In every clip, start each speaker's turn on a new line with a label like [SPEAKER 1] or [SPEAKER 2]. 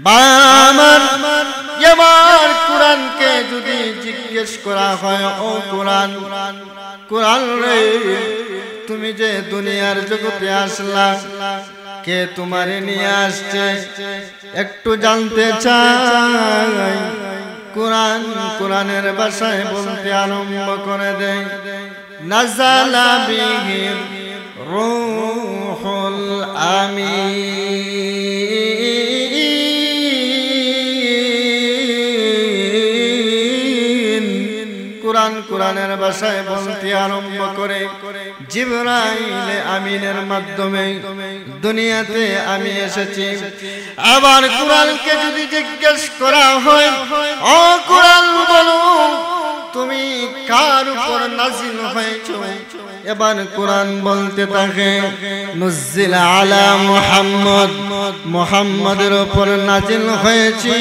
[SPEAKER 1] Buyer এবার কোরআনকে যদি জিজ্ঞেস করা হয়, ও কোরআন, কোরআন রে, তুমি যে দুনিয়ার জগতে আসলা, কে তোমারে নিয়ে আসছে একটু জানতে চাই। কোরআন কোরআনের ভাষায় বলতে আরম্ভ করে দেয়, নাযালা বিহির রূহুল আমিন। কোরআন কোরআনের ভাষায় বলতে আরম্ভ করে জিবরাইল আমিনের মাধ্যমে দুনিয়াতে আমি এসেছি। আবার কোরআনকে যদি জিজ্ঞেস করা হয়, ও কোরআন বলো, তুমি কার উপর নাজিল হয়েছো? এবার কোরআন বলতে থাকে, নুজ্জিলা আলা মুহাম্মদ, মুহাম্মাদের উপর নাজিল হয়েছে।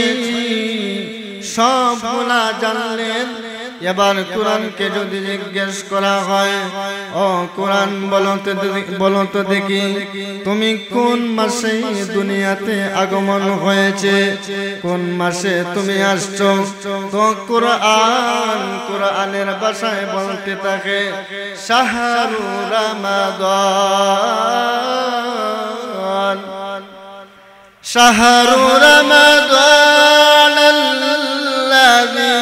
[SPEAKER 1] সবগুলা জানলেন। এবার কোরআনকে যদি জিজ্ঞেস করা হয়, ও কোরআন বলো তো দেখি, তুমি কোন মাসে দুনিয়াতে আগমন হয়েছে, কোন মাসে তুমি আসছো? তো কোরআনের ভাষায় বলতে থাকে, শাহরু রমাদান, শাহরু রমাদান আল্লাযী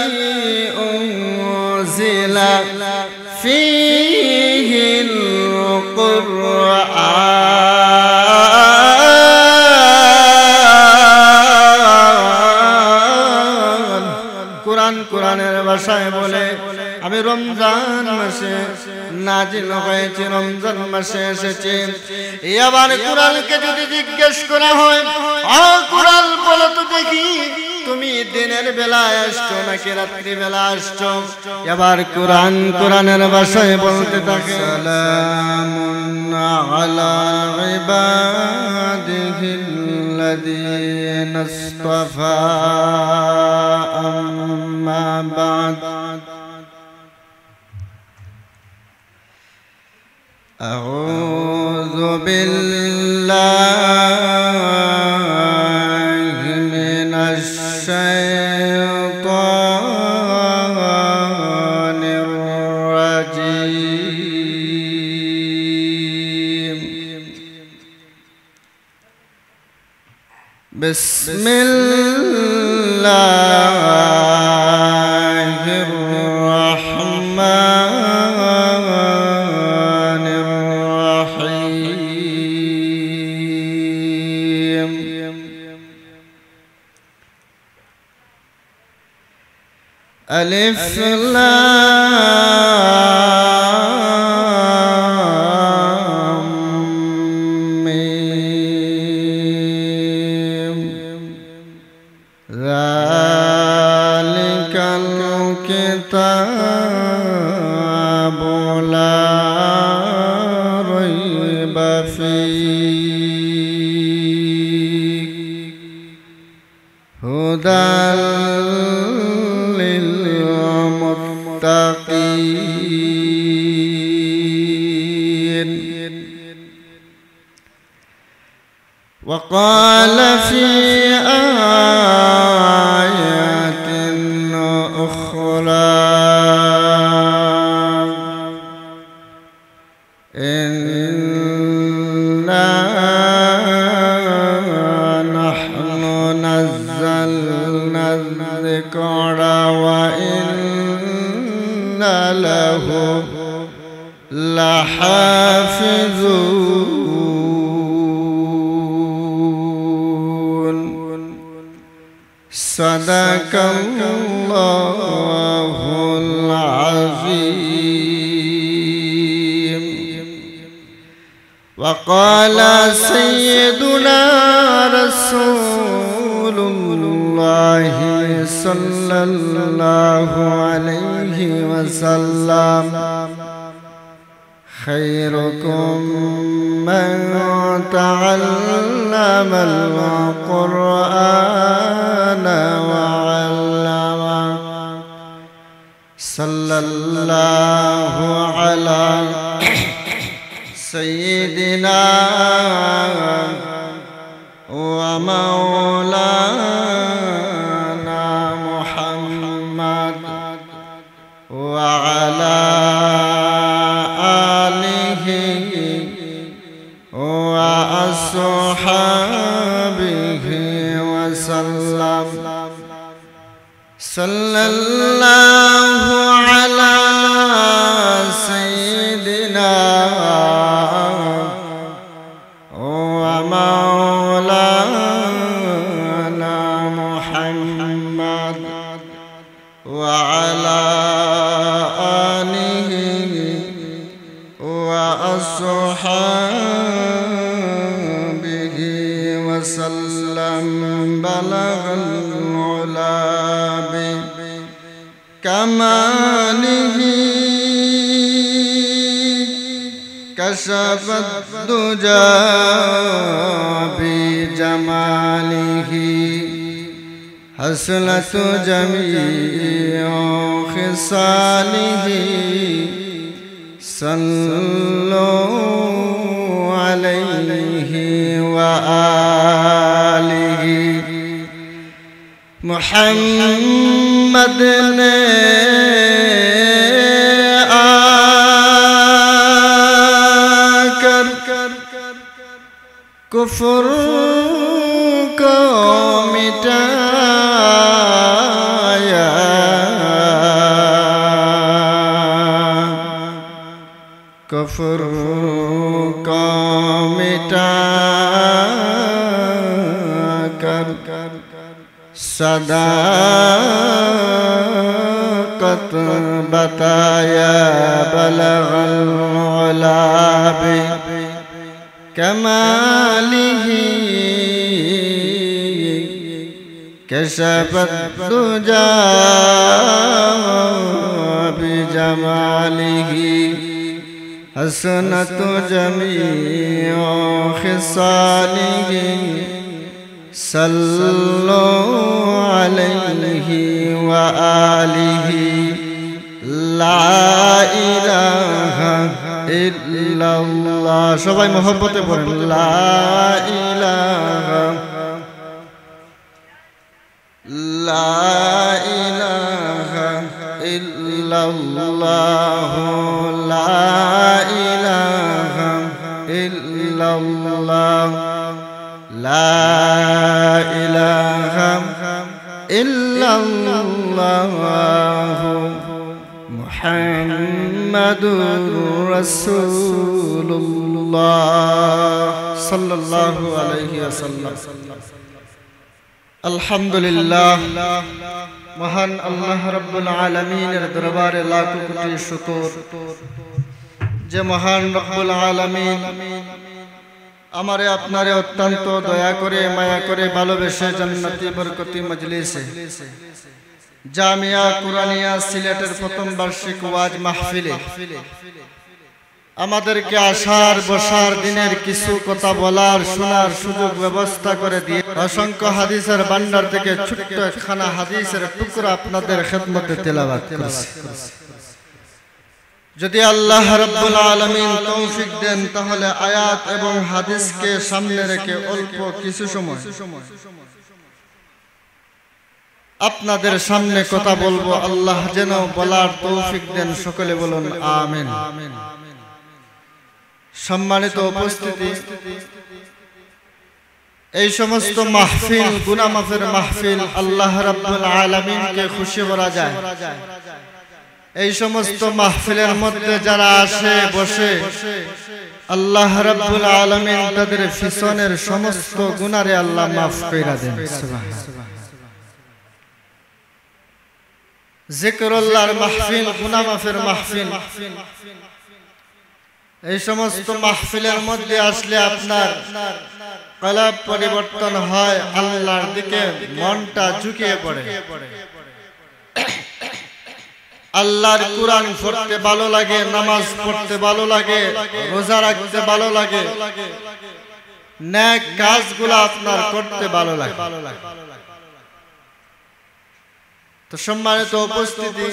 [SPEAKER 1] ফীহিল কুরআন। কোরআন কোরআনের ভাষায় বলে, আমি রমজান মাসে নাজিল হয়েছে, রমজান মাসে এসেছে। এবার কোরআনকে যদি জিজ্ঞেস করা হয়, ও কোরআন বলো তো দেখি, তুমি দিনের বেলায় আসছো নাকি রাত্রি বেলা আসছো? এবার কোরআন কোরআনের ভাষায় বলতে থাকে, সালামুন আলা ইবাদিহিল্লাযীনা ইসতাফা, আম্মা বা'দ। আউযু বিল্লাহি মিনাশ শাইতানির রাজীম। বিসমিল্লাহির রাহমানির রাহিম। আলিফ লাম মিম, যালিকাল কিতাবু লা রাইবা ফীহি, হুদাল للمتقين. وقال في آية أخرى، إنا نحن نزلنا الذكر وإنا له لحافظون. صدق الله العظيم. وقال سيدنا رسول الله صلى الله عليه وسلم، خيركم من تعلم القرآن وعلمه. صلى الله على سيدنا ومولانا وسلم صلى الله على سيدنا ومولانا محمد وعلى آله وأصحابه وسلم بلغ العلا بكماله كشف الدجى بجماله حسنت جميع خصاله صلوا عليه وآله محمد نے آکر کفر کو مٹایا کفر کو مٹا کر صداقت بتایا بلغ العلا بکمالہ کشف الدجى بجمالہ حسنت جميع خصاله صلوا عليه وآله لا إله إلا الله সবাই মহব্বতে পড়েন লা ইলাহা ইল্লাল্লাহ লা ইলাহা ইল্লাল্লাহ লা ইলাহা ইল্লাল্লাহ মুহাম্মাদুর রাসূলুল্লাহ সাল্লাল্লাহু আলাইহি ওয়াসাল্লাম আলহামদুলিল্লাহ মহান আল্লাহ রাব্বুল আলামিনের দরবারে লাখো কোটি শুকর যে মহান রব্বুল আলামিন আমারে আপনারে অত্যন্ত দয়া করে মায়া করে ভালোবেসে জান্নাতি বরকতি মজলিসে জামিয়া কুরআনিয়া সিলেটের প্রথম বার্ষিক ওয়াজ মাহফিলে আমাদেরকে আসার বসার দিনের কিছু কথা বলার শোনার সুযোগ ব্যবস্থা করে দিয়ে অসংখ্য হাদিসের ভান্ডার থেকে ছোট্ট একখানা হাদিসের টুকরা আপনাদের খেদমতে তেলাওয়াত করছি। যদি আল্লাহ রাব্বুল আলামিন তৌফিক দেন তাহলে আয়াত এবং হাদিসকে সামনে রেখে অল্প কিছু সময় আপনাদের সামনে কথা বলবো। আল্লাহ যেন বলার তৌফিক দেন, সকলে বলুন আমিন। সম্মানিত উপস্থিতি, এই সমস্ত মাহফিল গুনাহ মাফের মাহফিল, আল্লাহ রাব্বুল আলামিনকে খুশি করা যায়। এই সমস্ত মাহফিলের মধ্যে যারা আসে বসে আল্লাহ রাব্বুল আলামিন তাদের পিছনের সমস্ত গুনাহরে আল্লাহ মাফ কইরা দেন। সুবহানাল্লাহ। জিকরুল্লাহর মাহফিল, গুনাহ মাফের মাহফিল, এই সমস্ত মাহফিলের মধ্যে আসলে আপনার কলব পরিবর্তন হয়, আল্লাহর দিকে মনটা ঝুঁকিয়ে পড়ে। আল্লাহর কুরআন পড়তে ভালো লাগে, নামাজ পড়তে ভালো লাগে, রোজা রাখতে ভালো লাগে, নেক কাজগুলো আপনার করতে ভালো লাগে। তো সম্মানিত উপস্থিতি,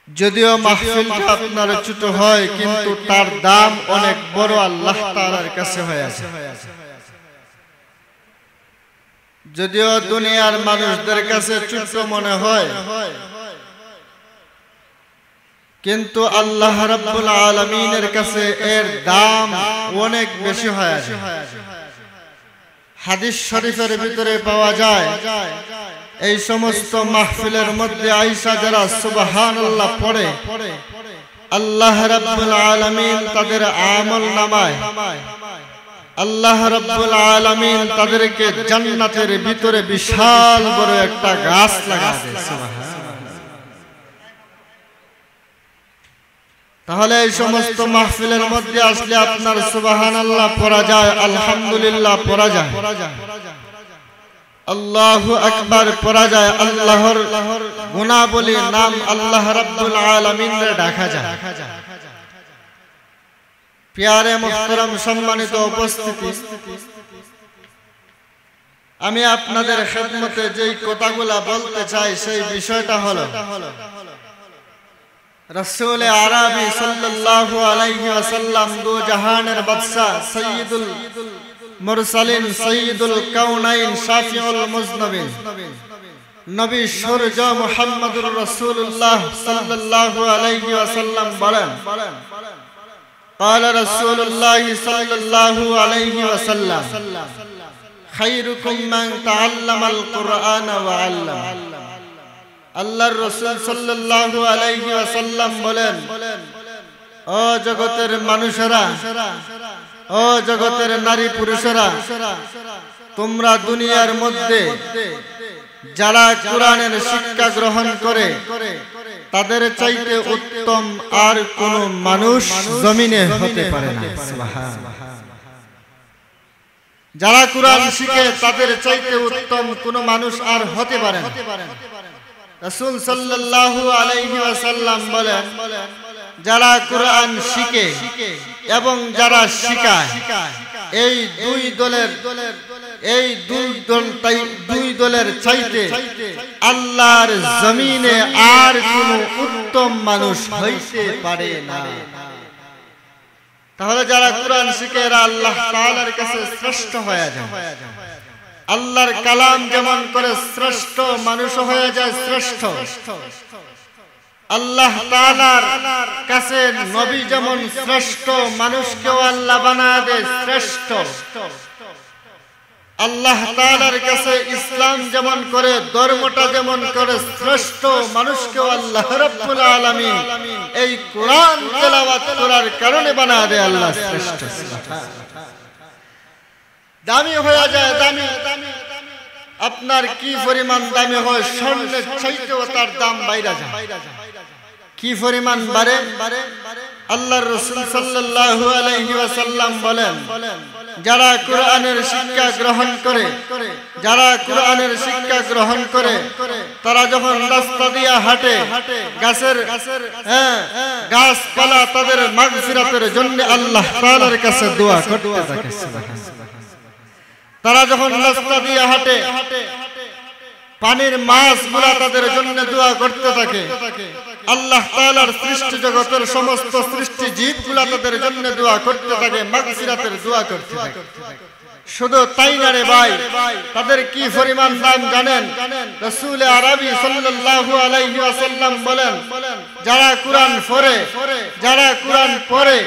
[SPEAKER 1] যদিও মাহফিলটা আপনার ছোট হয় কিন্তু তার দাম অনেক বড় আল্লাহ তাআলার কাছে হয়ে আছে। যদিও দুনিয়ার মানুষদের কাছে ছোট মনে হয় কিন্তু আল্লাহ রাব্বুল আলামিনের কাছে এর দাম অনেক বেশি হয়ে আছে। হাদিস শরীফের ভিতরে পাওয়া যায় এই সমস্ত মাহফিলের মধ্যে আয়েশা যারা সুবহানাল্লাহ পড়ে আল্লাহ রাব্বুল আলামিন তাদের আমলনামায় আল্লাহ রাব্বুল আলামিন তাদেরকে জান্নাতের ভিতরে বিশাল বড় একটা গাছ লাগায় দেয় সুবহানাল্লাহ। তাহলে এই সমস্ত মাহফিলের মধ্যে আসলে আপনার সুবহানাল্লাহ পড়া যায়, আলহামদুলিল্লাহ পড়া যায়, আল্লাহু আকবার পড়া যায়, আল্লাহর গুণাবলী নাম আল্লাহ রাব্বুল আলামিনের ডাকা যায়। প্যারে মুহতারাম সম্মানিত উপস্থিতি, আমি আপনাদের খেদমতে যেই কথাগুলা বলতে চাই সেই বিষয়টা হলো রাসূল আরবি সাল্লাল্লাহু আলাইহি ওয়াসাল্লাম দু জাহানের বাদশা সাইয়্যিদুল মুরসালিন সাইয়্যিদুল কাউনাইন শাফিউল মুজনবিন নবী সূর্য মুহাম্মদুর রাসূলুল্লাহ সাল্লাল্লাহু আলাইহি ওয়াসাল্লাম বলেন قال رسول الله صلى الله عليه وسلم خيركم من تعلم القرآن وعلم আল্লাহর রাসূল সাল্লাল্লাহু আলাইহি ওয়াসাল্লাম বলেন ও জগতের মানুষেরা, ও জগতের নারী পুরুষেরা, তোমরা দুনিয়ার মধ্যে যারা কোরআনের শিক্ষা গ্রহণ করে তাদের চাইতে উত্তম আর কোন মানুষ জমিনে হতে পারে না। সুবহানাল্লাহ। যারা কোরআন শিখে তাদের চাইতে উত্তম কোন মানুষ আর হতে পারে না। রাসূল সাল্লাল্লাহু আলাইহি ওয়াসাল্লাম বলেন যারা কোরআন শিখে এবং যারা শিখায় এই দুই দলের চাইতে আল্লাহর জমিনে আর কোন উত্তম মানুষ হইতে পারে না। তাহলে যারা কোরআন শিখে এরা আল্লাহ তাআলার কাছে শ্রেষ্ঠ হয়ে যায়। আল্লাহর কালাম যেমন করে শ্রেষ্ঠ, মানুষ হয়ে যায় শ্রেষ্ঠ। আল্লাহ তাআলার কাছে নবী যেমন শ্রেষ্ঠ, মানুষকেও আল্লাহ বানায় দেয় শ্রেষ্ঠ। আল্লাহ তাআলার কাছে ইসলাম যেমন করে, ধর্মটা যেমন করে শ্রেষ্ঠ, মানুষকেও আল্লাহ রাব্বুল আলামিন এই কোরআন তেলাওয়াত করার কারণে বানায় দেয় আল্লাহ শ্রেষ্ঠ। দামি হয়ে যায়, দামি আপনার কি পরিমাণ দামি হয়, স্বর্ণের চাইতেও তার দাম বাইরে যায়। কি পরিমাণ বাড়ে? আল্লাহর রাসূল সাল্লাল্লাহু আলাইহি ওয়াসাল্লাম বলেন যারা কোরআনের শিক্ষা গ্রহণ করে, যারা কোরআনের শিক্ষা গ্রহণ করে তারা যখন রাস্তা দিয়ে হাঁটে, গাছপালা তাদের মাগফিরাতের জন্য আল্লাহ তাআলার কাছে দোয়া করতে থাকে। তারা যখন রাস্তা দিয়ে হাঁটে পানির মাছগুলা তাদের জন্য দোয়া করতে থাকে। আল্লাহ তাআলার সৃষ্টি জগতের সমস্ত সৃষ্টি জীবগুলা তাদের জন্য দোয়া করতে থাকে, মাগফিরাতের দোয়া করতে থাকে। শুধু তাই না রে ভাই, তাদের কি পরিমাণ দাম জানেন? রাসূল আরবি সাল্লাল্লাহু আলাইহি ওয়াসাল্লাম বলেন যারা কোরআন পড়ে, যারা কোরআন পড়ে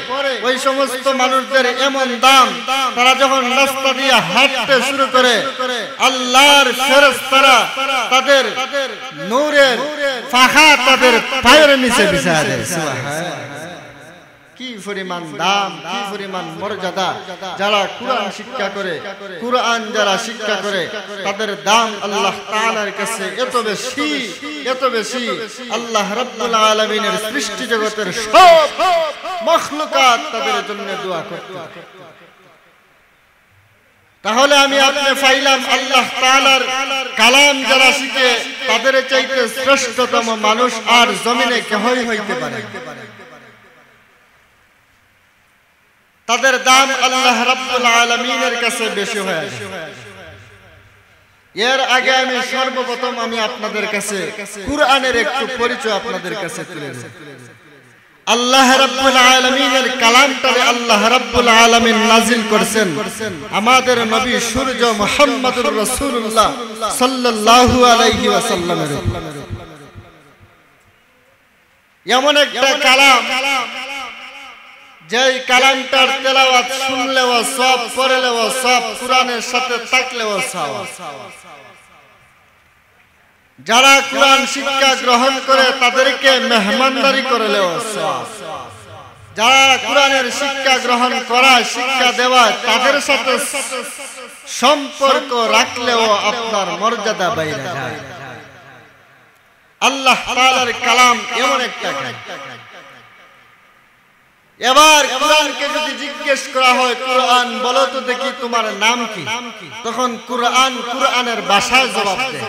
[SPEAKER 1] ওই সমস্ত মানুষদের এমন দাম, তারা যখন রাস্তা দিয়ে হাঁটতে শুরু করে আল্লাহর ফেরেশতারা তাদের নূরের পাখা তাদের পায়ের নিচে বিছায় দেয়। সুবহানাল্লাহ। কি পরিমাণ দাম, কি পরিমাণ মর্যাদা! যারা কোরআন শিক্ষা করে, কোরআন যারা শিক্ষা করে তাদের দাম আল্লাহ তাআলার কাছে এত বেশি, এত বেশি। আল্লাহ রাব্বুল আলামিনের সৃষ্টি জগতের সব মাখলুকাত তাদের জন্য দোয়া করতে থাকে। তাহলে আমি আপনি পাইলাম আল্লাহ তাআলার কালাম যারা শিখে তাদের চাইতে শ্রেষ্ঠতম মানুষ আর জমিনে কেহই হইতে পারে। তাদের দাম আল্লাহ রাব্বুল আলামিনের কাছে বেশি হয়ে যায়। এর আগে আমি সর্বপ্রথম আপনাদের কাছে কুরআনের একটু পরিচয় আপনাদের কাছে তুলে ধরি। আল্লাহ রাব্বুল আলামিনের কালামটারে আল্লাহ রাব্বুল আলামিন নাজিল করেছেন আমাদের নবী সূর্য মুহাম্মদুর রাসূলুল্লাহ সাল্লাল্লাহু আলাইহি ওয়াসাল্লামের উপর। এমন একটা কালাম যেই কালামটার তেলাওয়াত শুনলেও সওয়াব, পড়লেও সওয়াব, কোরআনের সাথে থাকলেও সওয়াব। যারা কোরআন শিক্ষা গ্রহণ করে তাদেরকে মেহমানদারি করলেও সওয়াব। যারা কোরআনের শিক্ষা গ্রহণ করা, শিক্ষা দেওয়া, তাদের সাথে সম্পর্ক রাখলেও আপনার মর্যাদা বাইরে যায়। আল্লাহ তাআলার কালাম এমন একটা কালাম। এবার কোরআনকে যদি জিজ্ঞেস করা হয়, কোরআন বলো তো দেখি তোমার নাম কি, তখন কোরআন কোরআনের ভাষায় জবাব দেয়,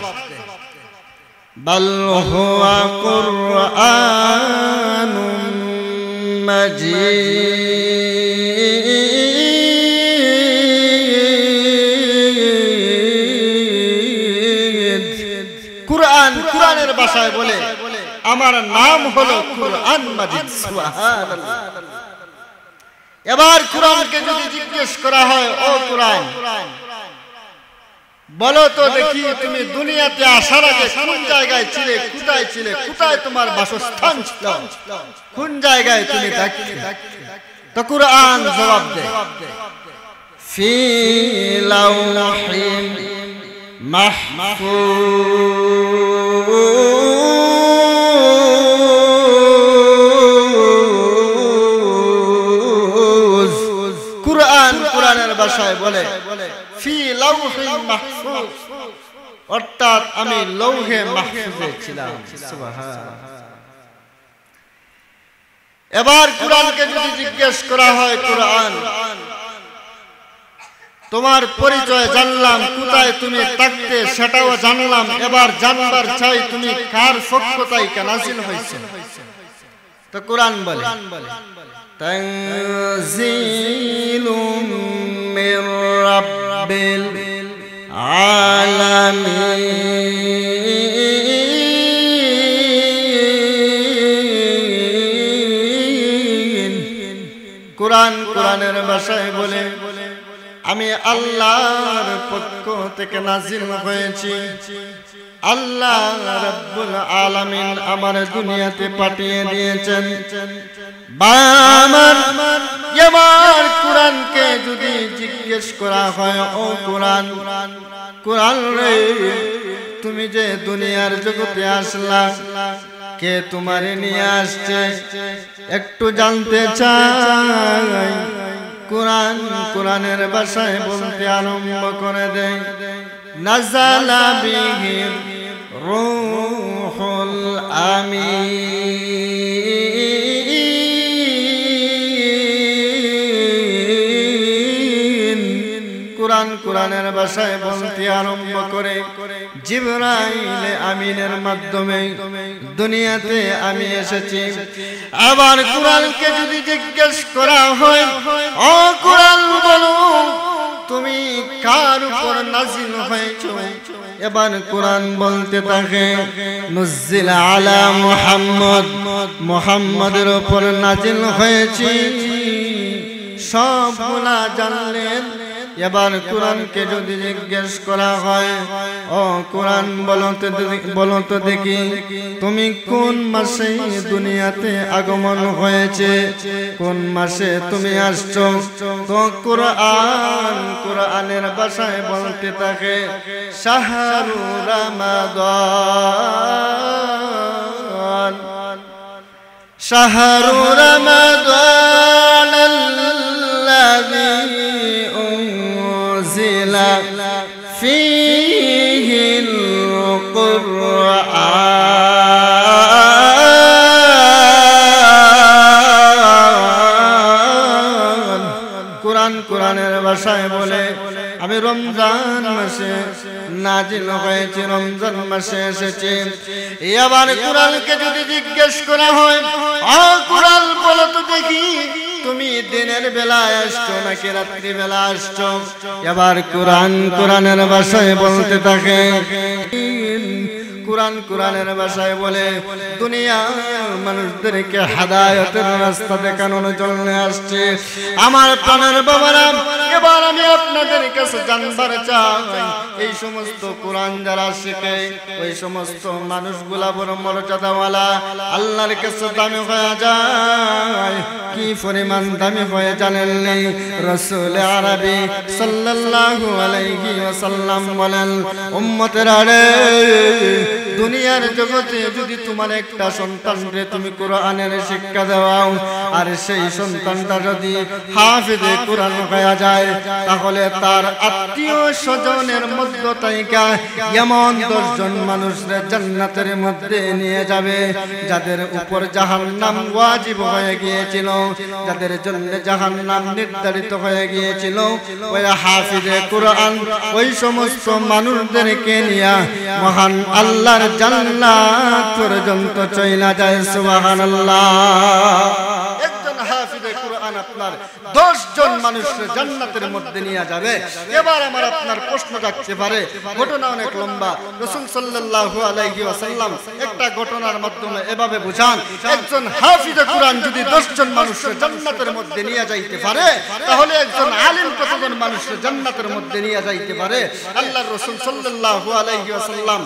[SPEAKER 1] বাল হুয়া কুরআনুম মাজিদ। কোরআন কোরআনের ভাষায় বলে আমার নাম হলো কোরআন মাজিদ। সুবহানাল্লাহ। এবার কোরআনকে যদি জিজ্ঞেস করা হয়, ও কোরআন বলো তো দেখি তুমি দুনিয়াতে আসার আগে কোন জায়গায় ছিলে, কোথায় ছিলে, কোথায় তোমার বাসস্থান ছিল, কোন জায়গায় তুমি থাকতে? তো কোরআন জবাব দেয়, ফি লাওহিন মাহফুজ। কোরআন কোরআনের ভাষায় বলে ফি লাওহিন মাহফুজ, অর্থাৎ আমি লৌহে মাহফুজে ছিলাম। সুবহানাল্লাহ। এবার কোরআনকে যদি জিজ্ঞেস করা হয়, কোরআন তোমার পরিচয় জানলাম, কোথায় তুমি থাকতে সেটাও জানলাম, এবার জানবার চাই তুমি কার পক্ষ থেকে নাযিল হইছো। তো কোরআন বলে তানজিলুম মির রাব্বিল আলামিন। কোরআন কোরআনের ভাষায় বলে আমি আল্লাহর পক্ষ থেকে নাযিল হয়েছি। আল্লাহ রাব্বুল আলামিন আমার দুনিয়াতে পাঠিয়ে দিয়েছেন। এবার কোরআনকে যদি জিজ্ঞেস করা হয়, ও কোরআন, কোরআন রে তুমি যে দুনিয়ার জগতে আসলা, কে তোমারে নিয়ে আসছে একটু জানতে চাই। কোরআন কোরআনের ভাষায় বলতে আরম্ভ করে দেয়, নাযালা বিহির রূহুল আমিন। কোরআন কোরআনের ভাষায় বলতে আরম্ভ করে জিবরাইল আমিনের মাধ্যমে দুনিয়াতে আমি এসেছি। আবার কোরআনকে যদি জিজ্ঞেস করা হয়, ও কোরআন বলো তুমি কার উপর নাযিল হয়েছো, এবার কোরআন বলতে থাকে নুজিলা আলা মুহাম্মদ, মুহাম্মাদের উপর নাযিল হয়েছে। সবগুলা জানলেন। এবার কোরআনকে যদি জিজ্ঞেস করা হয়, ও কোরআন বলো তো দেখি তুমি কোন মাসে দুনিয়াতে আগমন হয়েছে, কোন মাসে তুমি আসছো। তো কোরআন কোরআনের ভাষায় বলতে থাকে শাহরু রমাদান, শাহরু রমাদান আল্লাযী ফীহিল কুরআন। কোরআন কোরআনের ভাষায় বলে আমি রমজান মাসে নাজিল হয়েছে, রমজান মাসে এসেছে। এবার কোরআনকে যদি জিজ্ঞেস করা হয়, ও কোরআন বলো তো দেখি তুমি দিনের বেলায় আসছো নাকি রাত্রি বেলা আসছো। এবার কোরআন কোরআনের ভাষায় বলতে থাকে কোরআনের ভাষায় বলে দুনিয়া মানুষদেরকে হেদায়েতের রাস্তা দেখানোর জন্য আসছে। আমার প্রাণের বাবারা, এবার আমি আপনাদের কাছে জানবার চাই, এই সমস্ত কোরআন যারা শিখে ওই সমস্ত মানুষগুলা বড় মর্যাদাওয়ালা, আল্লাহর কাছে দামি হয়ে যায়। কি পরিমাণ দামি হয়ে জানেননি? রাসূল আরবি সাল্লাল্লাহু আলাইহি ওয়াসাল্লাম বলেন, উম্মতেরা রে, দুনিয়ার জগতে যদি তোমার একটা সন্তানকে তুমি কোরআনের শিক্ষা দাও, আর সেই সন্তানটা যদি হাফেজে কোরআন হয়ে যায়, তাহলে তার আত্মীয় স্বজনের মধ্য থেকে এমন 10 জন মানুষকে জান্নাতের মধ্যে নিয়ে যাবে যাদের উপর জাহান্নাম ওয়াজিব হয়ে গিয়েছিল, যাদের জন্য জাহান্নাম নির্ধারিত হয়ে গিয়েছিল। ওই হাফেজে কোরআন ওই সমস্ত মানুষদেরকে নিয়ে মহান আল্লাহর জান্নাত পর্যন্ত চলে যায়। সুবহানাল্লাহ। একজন হাফেজে কোরআন আপনার 10 জন মানুষকে জান্নাতের মধ্যে নিয়ে যাবে। এবার আমার আপনার প্রশ্ন থাকতে পারে, ঘটনা অনেক লম্বা। রাসূল সাল্লাল্লাহু আলাইহি ওয়াসাল্লাম একটা ঘটনার মাধ্যমে এভাবে বুঝান, একজন হাফেজে কোরআন যদি 10 জন মানুষকে জান্নাতের মধ্যে নিয়ে যাইতে পারে, তাহলে একজন আলিম কতজন মানুষকে জান্নাতের মধ্যে নিয়ে যাইতে পারে? আল্লাহর রাসূল সাল্লাল্লাহু আলাইহি ওয়াসাল্লাম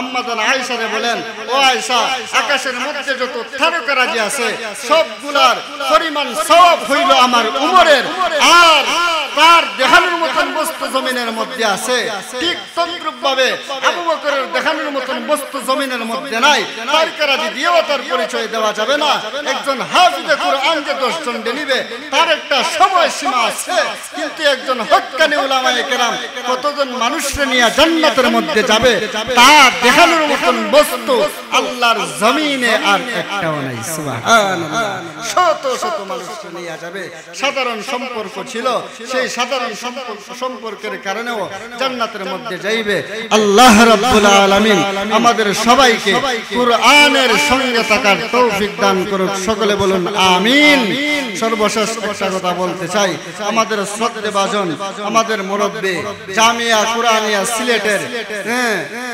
[SPEAKER 1] আম্মা জান আয়েশারে বলেন, ও আয়েশা, আকাশের মধ্যে যত তারকারাজি আছে সবগুলার পরিমাণ সওয়াব হইল আমার উমরের, আর তার দেখানোর মতন বস্তু জমিনের মধ্যে আছে। ঠিক তদ্রূপভাবে আবু বকরের দেখানোর মতন বস্তু জমিনের মধ্যে নাই। তারকারাজি দিয়েও তার পরিচয় দেওয়া যাবে না। একজন হাফেজে কোরআন যে 10 জন নিবে তার একটা সময় সীমা আছে, কিন্তু একজন হক্কানি উলামায়ে কেরাম কতজন মানুষকে নিয়ে জান্নাতের মধ্যে যাবে তার দেখানোর মতন বস্তু আল্লাহর জমিনে আর একটাও নাই। সুবহানাল্লাহ। শত শত মানুষকে নিয়ে যাবে। সাধারণ সম্পর্ক ছিল, সেই সাধারণ সম্পর্কের কারণেও জান্নাতের মধ্যে যাইবে। আল্লাহ রাব্বুল আলামিন আমাদের সবাইকে কোরআনের সঙ্গে থাকার তৌফিক দান করুক। সকলে বলুন আমিন। সর্বশেষ একটা কথা বলতে চাই, আমাদের শ্রদ্ধেভাজন, আমাদের মুরব্বি, জামিয়া কুরআনিয়া সিলেটের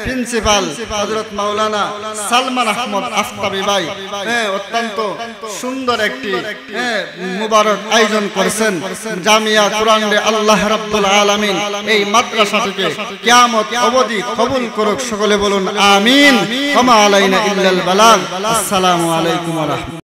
[SPEAKER 1] প্রিন্সিপাল হযরত মাওলানা সালমান আহমদ আফতাবী ভাই অত্যন্ত সুন্দর একটি মুবারক আয়োজন করেছেন। জামিয়া কুরআন রে আল্লাহ রাব্বুল আলামিন এই মাদ্রাসাটিকে কিয়ামত অবধি কবুল করুক। সকলে বলুন আমিন। ওয়া মা আলাইনা ইল্লাল বালাগ। আসসালামু আলাইকুম ওয়া রাহমাতুল্লাহ।